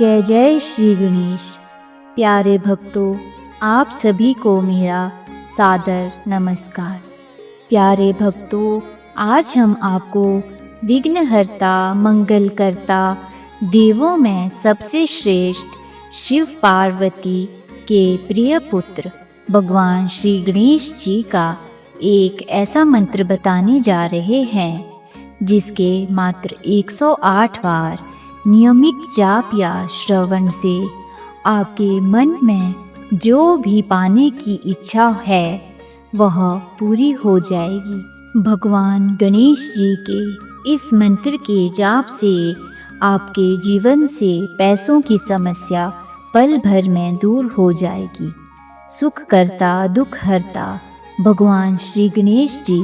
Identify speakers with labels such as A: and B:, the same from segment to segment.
A: जय जय श्री गणेश। प्यारे भक्तों, आप सभी को मेरा सादर नमस्कार। प्यारे भक्तों, आज हम आपको विघ्नहर्ता मंगलकर्ता देवों में सबसे श्रेष्ठ शिव पार्वती के प्रिय पुत्र भगवान श्री गणेश जी का एक ऐसा मंत्र बताने जा रहे हैं जिसके मात्र 108 बार नियमित जाप या श्रवण से आपके मन में जो भी पाने की इच्छा है वह पूरी हो जाएगी। भगवान गणेश जी के इस मंत्र के जाप से आपके जीवन से पैसों की समस्या पल भर में दूर हो जाएगी। सुख करता दुख हरता भगवान श्री गणेश जी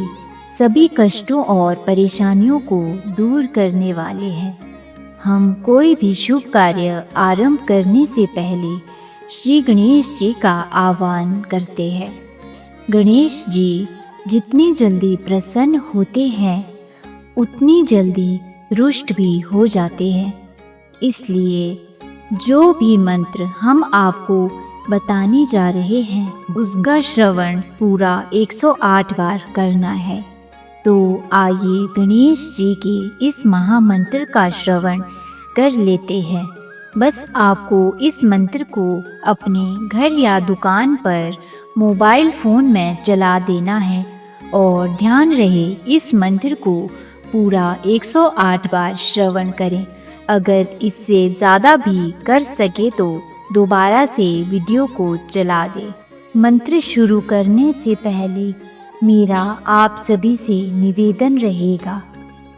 A: सभी कष्टों और परेशानियों को दूर करने वाले हैं। हम कोई भी शुभ कार्य आरंभ करने से पहले श्री गणेश जी का आह्वान करते हैं। गणेश जी जितनी जल्दी प्रसन्न होते हैं उतनी जल्दी रुष्ट भी हो जाते हैं। इसलिए जो भी मंत्र हम आपको बताने जा रहे हैं उसका श्रवण पूरा 108 बार करना है। तो आइए गणेश जी के इस महामंत्र का श्रवण कर लेते हैं। बस आपको इस मंत्र को अपने घर या दुकान पर मोबाइल फ़ोन में चला देना है और ध्यान रहे इस मंत्र को पूरा 108 बार श्रवण करें। अगर इससे ज़्यादा भी कर सके तो दोबारा से वीडियो को चला दें। मंत्र शुरू करने से पहले मेरा आप सभी से निवेदन रहेगा,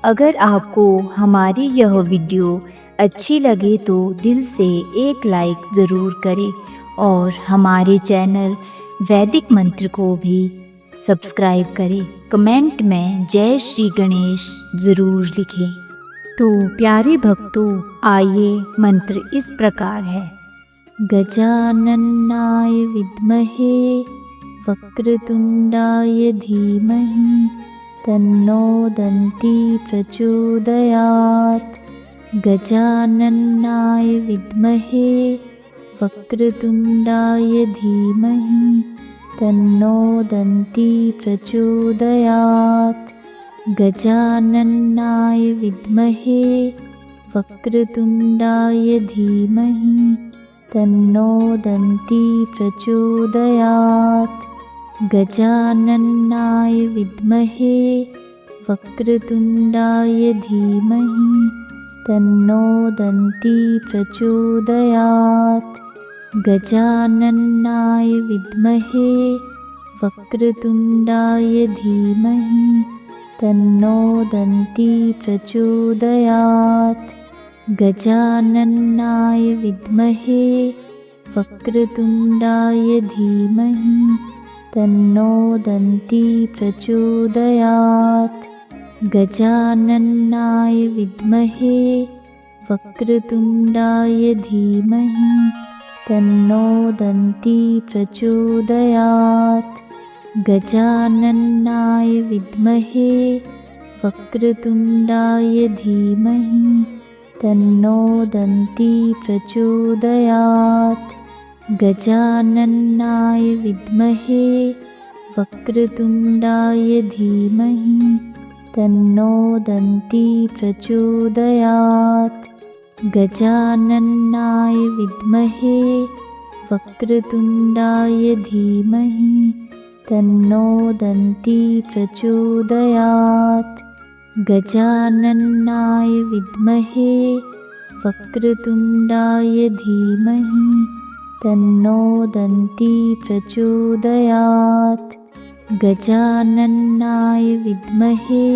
A: अगर आपको हमारी यह वीडियो अच्छी लगे तो दिल से एक लाइक ज़रूर करें और हमारे चैनल वैदिक मंत्र को भी सब्सक्राइब करें। कमेंट में जय श्री गणेश ज़रूर लिखें। तो प्यारे भक्तों, आइए मंत्र इस प्रकार है। गजाननाय विद्महे वक्रतुंडाय धीमहि तन्नो दन्ती प्रचोदयात्। गजाननाय विद्महे वक्रतुंडाय धीमहि तन्नो दन्ती प्रचोदयात्। गजाननाय विद्महे वक्रतुंडाय धीमहि तन्नो दन्ती प्रचोदयात्। गजाननाय विद्महे वक्रतुंडाय धीमहि तन्नो दन्ती प्रचोदयात्। गजाननाय विद्महे वक्रतुंडाय धीमहि तन्नो दन्ती प्रचोदयात्। गजाननाय विद्महे वक्रतुंडाय धीमहि तन्नो दन्ती प्रचोदयात्। गजाननाय विद्महे वक्रतुंडाय धीमहि तन्नो दन्ती प्रचोदयात्। गजाननाय विद्महे वक्रतुंडाय धीमहि तन्नो दन्ती प्रचोदयात्। गजाननाय विद्महे वक्रतुंडाय धीमहि तन्नो दन्ती प्रचोदयात्। गजाननाय विद्महे वक्रतुंडाय धीमहि तन्नो दन्ती प्रचोदयात्। गजाननाय विद्महे वक्रतुंडाय धीमहि तन्नो दन्ती प्रचोदयात्। गजाननाय विद्महे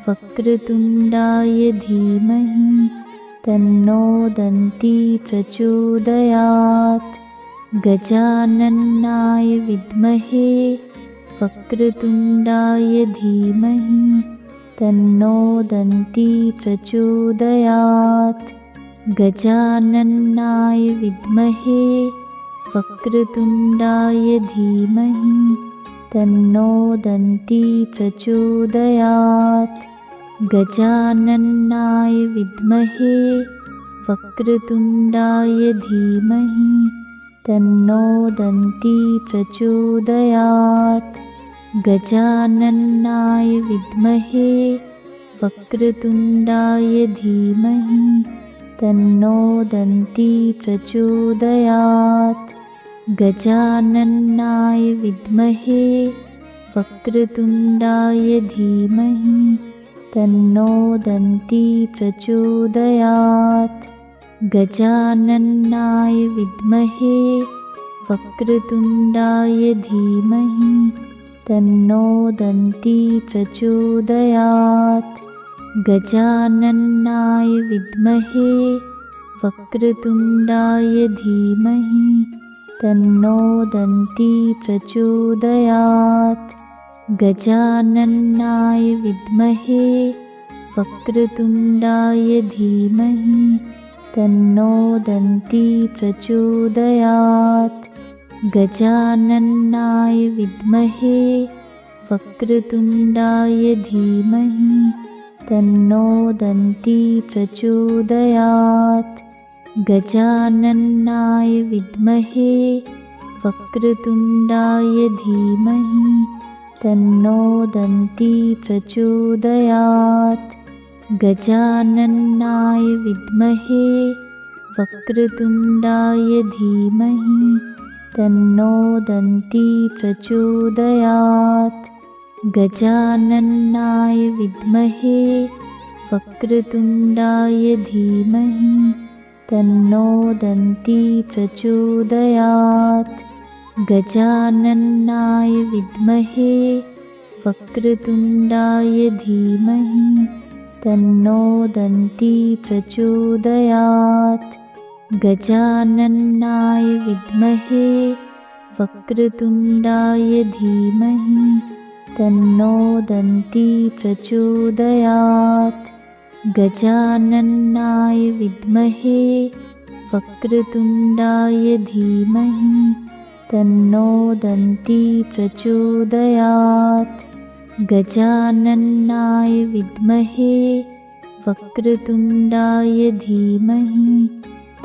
A: वक्रतुंडाय धीमहि तन्नो दन्ती प्रचोदयात्। गजाननाय विद्महे वक्रतुंडाय धीमहि तन्नो दन्ती प्रचोदयात्। गजाननाय विद्महे वक्रतुंडाय धीमहि तन्नो दन्ती प्रचोदयात्। गजाननाय विद्महे वक्रतुण्डाय धीमहि तन्नो दन्ती प्रचोदयात्। गजाननाय विद्महे वक्रतुण्डाय धीमहि तन्नो दन्ती प्रचोदयात्। गजाननाय विद्महे वक्रतुण्डाय धीमहि तन्नो दन्ती प्रचोदयात्। गजाननाय विद्महे वक्रतुण्डाय धीमहि तन्नो दन्ती प्रचोदयात्। गजाननाय विद्महे वक्रतुण्डाय धीमहि तन्नो दन्ती प्रचोदयात्। गजाननाय विद्महे वक्रतुण्डाय धीमहि तन्नो दन्ती प्रचोदयात्। गजाननाय विद्महे वक्रतुण्डाय धीमहि तन्नो दन्ती प्रचोदयात्। गजाननाय विद्महे वक्रतुण्डाय धीमहि तन्नो दन्ती प्रचोदयात्। गजाननाय विद्महे वक्रतुण्डाय धीमहि तन्नो दन्ती प्रचोदयात्। गजाननाय विद्महे वक्रतुण्डाय धीमहि तन्नो दन्ती प्रचोदयात्। गजाननाय विद्महे वक्रतुण्डाय धीमहि तन्नो दन्ती प्रचोदयात्। गजाननाय विद्महे वक्रतुण्डाय धीमहि तन्नो दन्ती प्रचोदयात्। गजाननाय विद्महे वक्रतुण्डाय धीमहि तन्नो दन्ती प्रचोदयात्। गजाननाय विद्महे वक्रतुण्डाय धीमहि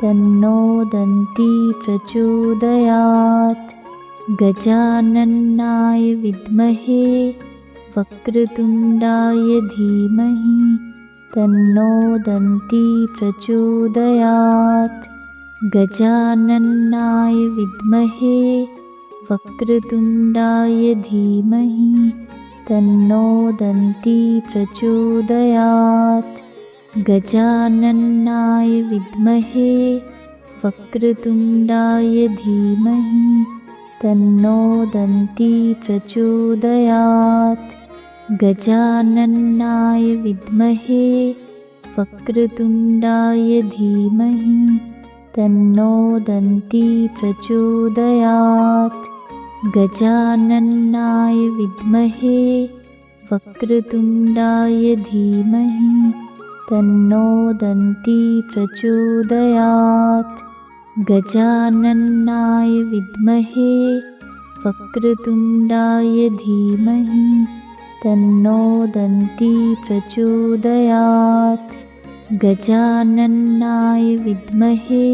A: तन्नो दन्ती प्रचोदयात्। गजाननाय विद्महे वक्रतुण्डाय धीमहि तन्नो दन्ती प्रचोदयात्। गजाननाय विद्महे वक्रतुण्डाय धीमहि तन्नो दन्ती प्रचोदयात्। गजाननाय विद्महे वक्रतुण्डाय धीमहि तन्नो दन्ती प्रचोदयात्। गजाननाय विद्महे वक्रतुण्डाय धीमहि तन्नो दन्ती प्रचोदयात्। गजाननाय विद्महे वक्रतुण्डाय धीमहि तन्नो दन्ती प्रचोदयात्। गजाननाय विद्महे वक्रतुण्डाय धीमहि तन्नो दन्ती प्रचोदयात्। गजाननाय विद्महे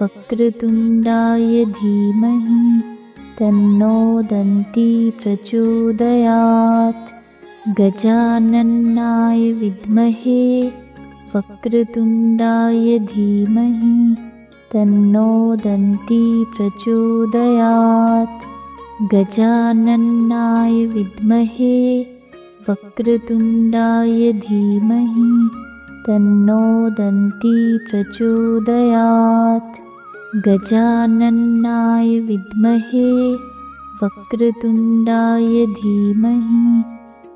A: वक्रतुण्डाय धीमहि तन्नो दन्ती प्रचोदयात्। गजाननाय विद्महे वक्रतुण्डाय धीमहि तन्नो दन्ती प्रचोदयात्। गजाननाय विद्महे वक्रतुण्डाय धीमहि तन्नो दन्ती प्रचोदयात्। गजाननाय विद्महे वक्रतुण्डाय धीमहि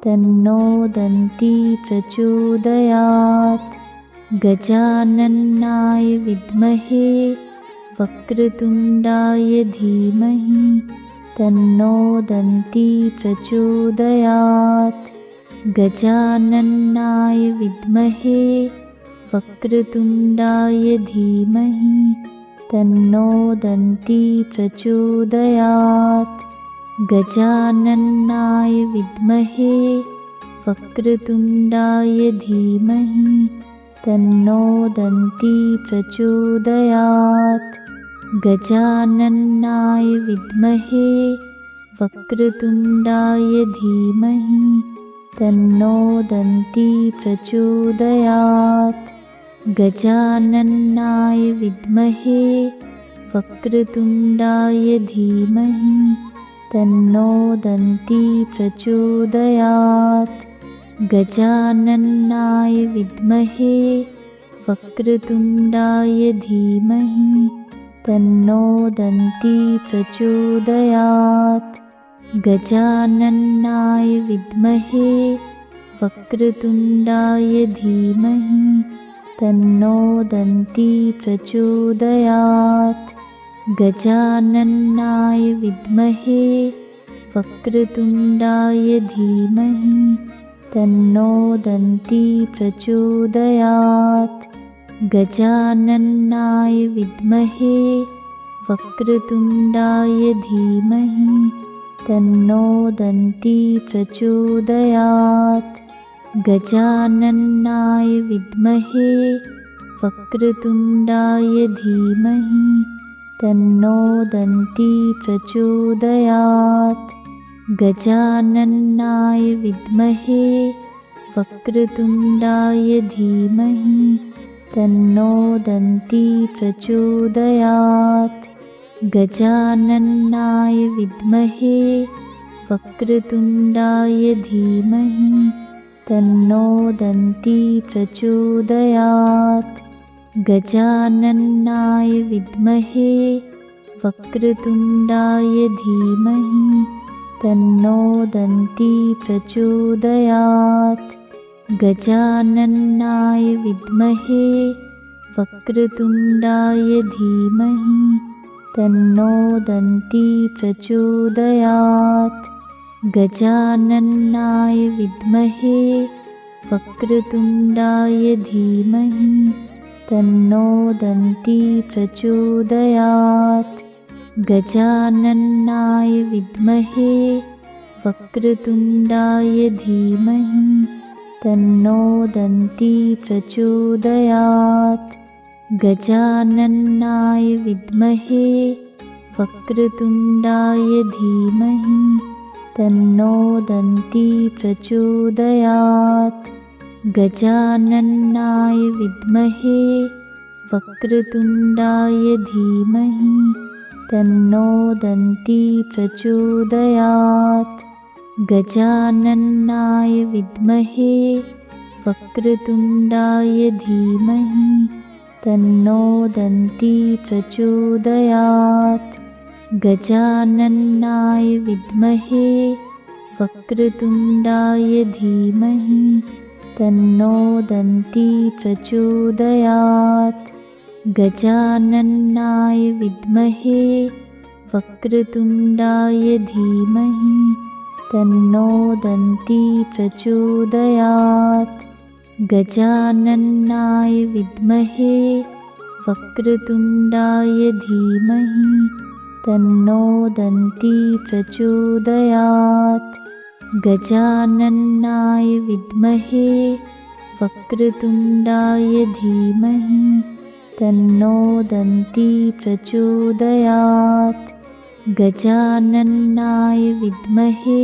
A: तन्नो दन्ती प्रचोदयात्। गजाननाय विद्महे वक्रतुण्डाय धीमहि तन्नो दन्ती प्रचोदयात्। गजाननाय विद्महे वक्रतुण्डाय धीमहि तन्नो दन्ती प्रचोदयात्। गजाननाय विद्महे वक्रतुण्डाय धीमहि तन्नो दन्ती प्रचोदयात्। गजाननाय विद्महे वक्रतुण्डाय धीमहि तन्नो दन्ती प्रचोदयात्। गजाननाय विद्महे वक्रतुण्डाय धीमहि तन्नो दन्ती प्रचोदयात्। गजाननाय विद्महे वक्रतुण्डाय धीमहि तन्नो दन्ती प्रचोदयात्। गजाननाय विद्महे वक्रतुण्डाय धीमहि तन्नो दन्ती प्रचोदयात्। गजाननाय विद्महे वक्रतुण्डाय धीमहि तन्नो दन्ती प्रचोदयात्। गजाननाय विद्महे वक्रतुण्डाय धीमहि तन्नो दन्ती प्रचोदयात्। गजाननाय विद्महे वक्रतुण्डाय धीमहि तन्नो दन्ती प्रचोदयात्। गजाननाय विद्महे वक्रतुण्डाय धीमहि तन्नो दन्ती प्रचोदयात्। गजाननाय विद्महे वक्रतुण्डाय धीमहि तन्नो दन्ती प्रचोदयात्। गजाननाय विद्महे वक्रतुण्डाय धीमहि तन्नो दन्ती प्रचोदयात्। गजाननाय विद्महे वक्रतुण्डाय धीमहि तन्नो दन्ती प्रचोदयात्। गजाननाय विद्महे वक्रतुण्डाय धीमहि तन्नो दन्ती प्रचोदयात्। गजाननाय विद्महे वक्रतुण्डाय धीमहि तन्नो दन्ती प्रचोदयात्। गजाननाय विद्महे वक्रतुण्डाय धीमहि तन्नो दन्ती प्रचोदयात्। गजाननाय विद्महे वक्रतुण्डाय धीमहि तन्नो दन्ती प्रचोदयात्। गजाननाय विद्महे वक्रतुण्डाय धीमहि तन्नो दन्ती प्रचोदयात्। गजाननाय विद्महे वक्रतुण्डाय धीमहि तन्नो दन्ती प्रचोदयात्। गजाननाय विद्महे वक्रतुण्डाय धीमहि तन्नो दन्ती प्रचोदयात्। गजाननाय विद्महे वक्रतुण्डाय धीमहि तन्नो दन्ती प्रचोदयात्। गजाननाय विद्महे वक्रतुण्डाय धीमहि तन्नो दन्ती प्रचोदयात्। गजाननाय विद्महे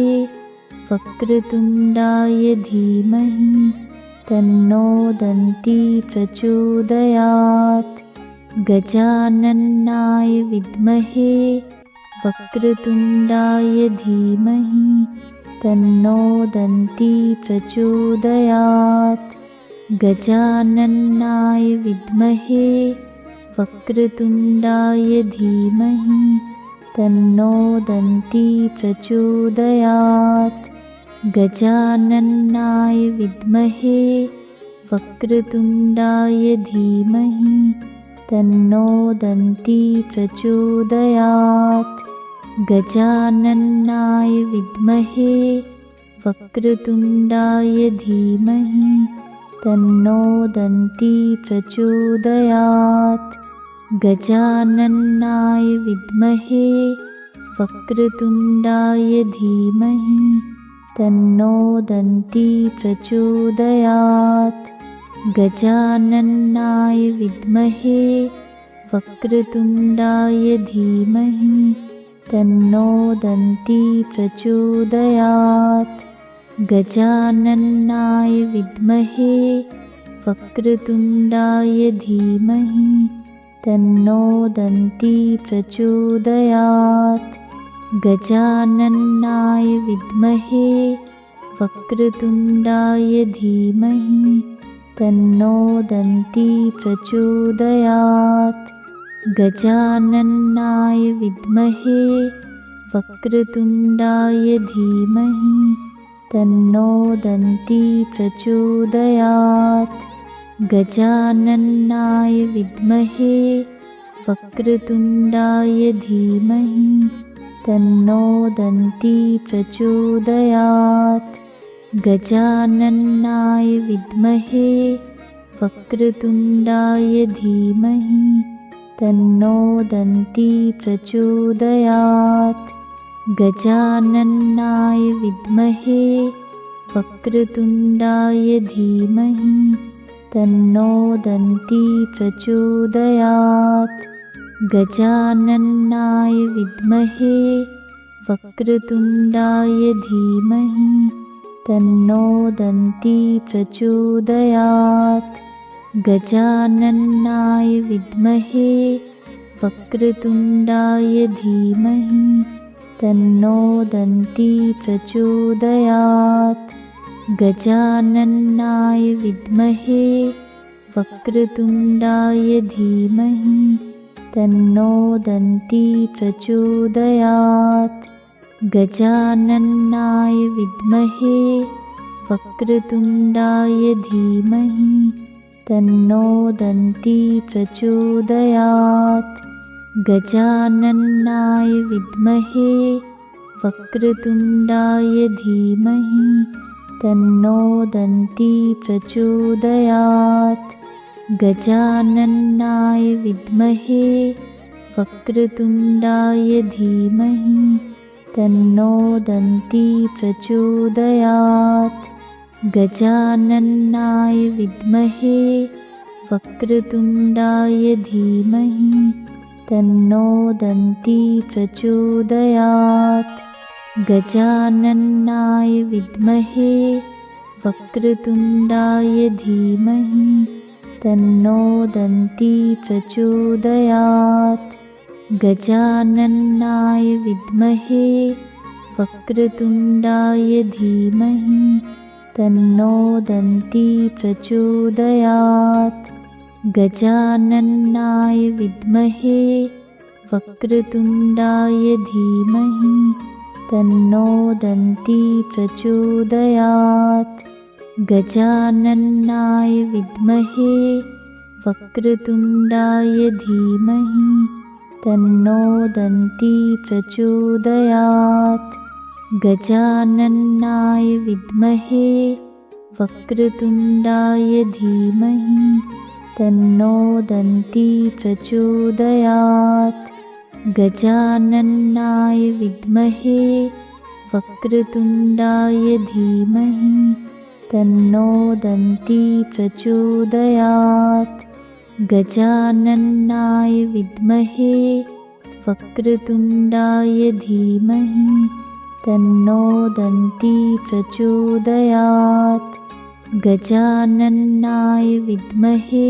A: वक्रतुण्डाय धीमहि तन्नो दन्ती प्रचोदयात्। गजाननाय विद्महे वक्रतुण्डाय धीमहि तन्नो दन्ती प्रचोदयात्। गजाननाय विद्महे वक्रतुण्डाय धीमहि तन्नो दन्ती प्रचोदयात्। गजाननाय विद्महे वक्रतुण्डाय धीमहि तन्नो दन्ती प्रचोदयात्। गजाननाय विद्महे वक्रतुण्डाय धीमहि तन्नो दन्ती प्रचोदयात्। गजाननाय विद्महे वक्रतुण्डाय धीमहि तन्नो दन्ती प्रचोदयात्। गजाननाय विद्महे वक्रतुण्डाय धीमहि तन्नो दन्ती प्रचोदयात्। गजाननाय विद्महे वक्रतुण्डाय धीमहि तन्नो दन्ती प्रचोदयात्। गजाननाय विद्महे वक्रतुण्डाय धीमहि तन्नो दन्ती प्रचोदयात्। गजाननाय विद्महे वक्रतुण्डाय धीमहि तन्नो दन्ती प्रचोदयात्। गजाननाय विद्महे वक्रतुण्डाय धीमहि तन्नो दन्ती प्रचोदयात्। गजाननाय विद्महे वक्रतुण्डाय धीमहि तन्नो दन्ती प्रचोदयात्। गजाननाय विद्महे वक्रतुण्डाय धीमहि तन्नो दन्ती प्रचोदयात्। गजाननाय विद्महे वक्रतुण्डाय धीमहि तन्नो दन्ती प्रचोदयात्। गजाननाय विद्महे वक्रतुण्डाय धीमहि तन्नो दन्ती प्रचोदयात्। गजाननाय विद्महे वक्रतुण्डाय धीमहि तन्नो दन्ती प्रचोदयात्। गजाननाय विद्महे वक्रतुण्डाय धीमहि तन्नो दन्ती प्रचोदयात्। गजाननाय विद्महे वक्रतुण्डाय धीमहि तन्नो दन्ती प्रचोदयात्। गजाननाय विद्महे वक्रतुण्डाय धीमहि तन्नो दन्ती प्रचोदयात्। गजाननाय विद्महे वक्रतुण्डाय धीमहि तन्नो दन्ती प्रचोदयात्। गजाननाय विद्महे वक्रतुण्डाय धीमहि तन्नो दन्ती प्रचोदयात्। गजाननाय विद्महे वक्रतुण्डाय धीमहि तन्नो दन्ती प्रचोदयात्। गजाननाय विद्महे वक्रतुण्डाय धीमहि तन्नो दन्ती प्रचोदयात्। गजाननाय विद्महे वक्रतुण्डाय धीमहि तन्नो दन्ती प्रचोदयात्। गजाननाय विद्महे वक्रतुण्डाय धीमहि तन्नो दन्ती प्रचोदयात्। गजाननाय विद्महे वक्रतुण्डाय धीमहि तन्नो दन्ती प्रचोदयात्। गजाननाय विद्महे वक्रतुण्डाय धीमहि तन्नो दन्ती प्रचोदयात्। गजाननाय विद्महे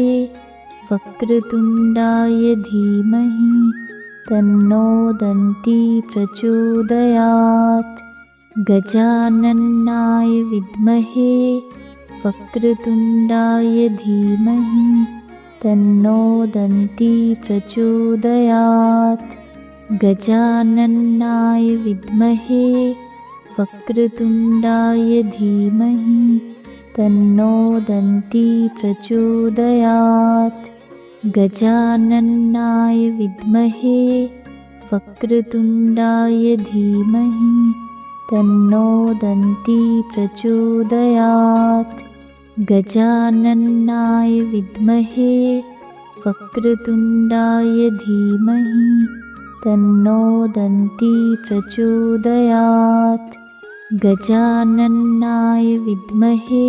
A: वक्रतुण्डाय धीमहि तन्नो दन्ती प्रचोदयात्। गजाननाय विद्महे वक्रतुण्डाय धीमहि तन्नो दन्ती प्रचोदयात्। गजाननाय विद्महे वक्रतुण्डाय धीमहि तन्नो दन्ती प्रचोदयात्। गजाननाय विद्महे वक्रतुण्डाय धीमहि तन्नो दन्ती प्रचोदयात्। गजाननाय विद्महे वक्रतुण्डाय धीमहि तन्नो दन्ती प्रचोदयात्। गजाननाय विद्महे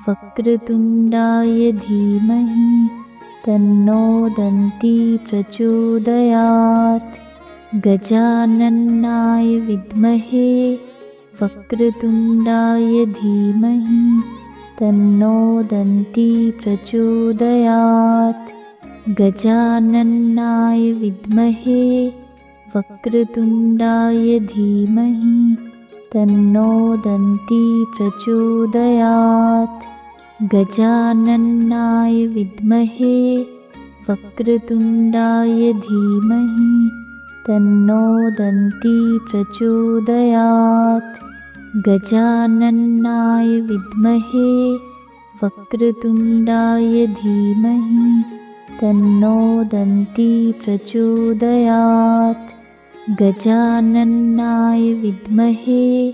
A: वक्रतुण्डाय धीमहि तन्नो दन्ती प्रचोदयात्। गजाननाय विद्महे वक्रतुण्डाय धीमहि तन्नो दन्ती प्रचोदयात्। गजाननाय विद्महे वक्रतुण्डाय धीमहि तन्नो दन्ती प्रचोदयात्। गजाननाय विद्महे वक्रतुण्डाय धीमहि तन्नो दन्ती प्रचोदयात्। गजाननाय विद्महे वक्रतुण्डाय धीमहि तन्नो दन्ती प्रचोदयात्। गजाननाय विद्महे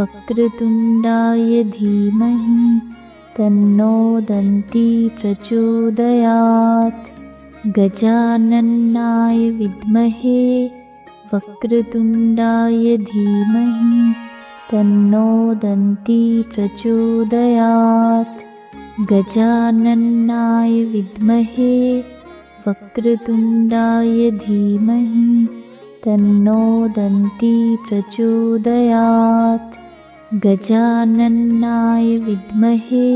A: वक्रतुण्डाय धीमहि तन्नो दन्ती प्रचोदयात्। गजाननाय विद्महे वक्रतुण्डाय धीमहि तन्नो दन्ती प्रचोदयात्। गजाननाय विद्महे वक्रतुण्डाय धीमहि तन्नो दन्ती प्रचोदयात्। गजाननाय विद्महे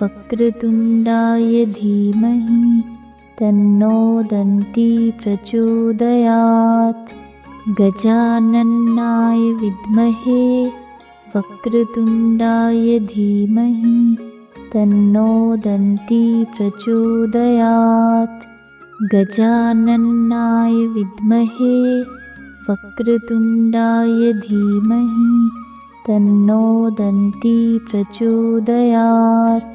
A: वक्रतुण्डाय धीमहि तन्नो दन्ती प्रचोदयात्। गजाननाय विद्महे वक्रतुण्डाय धीमहि तन्नो दन्ती प्रचोदयात्। गजाननाय विद्महे वक्रतुण्डाय धीमहि तन्नो दन्ती प्रचोदयात्।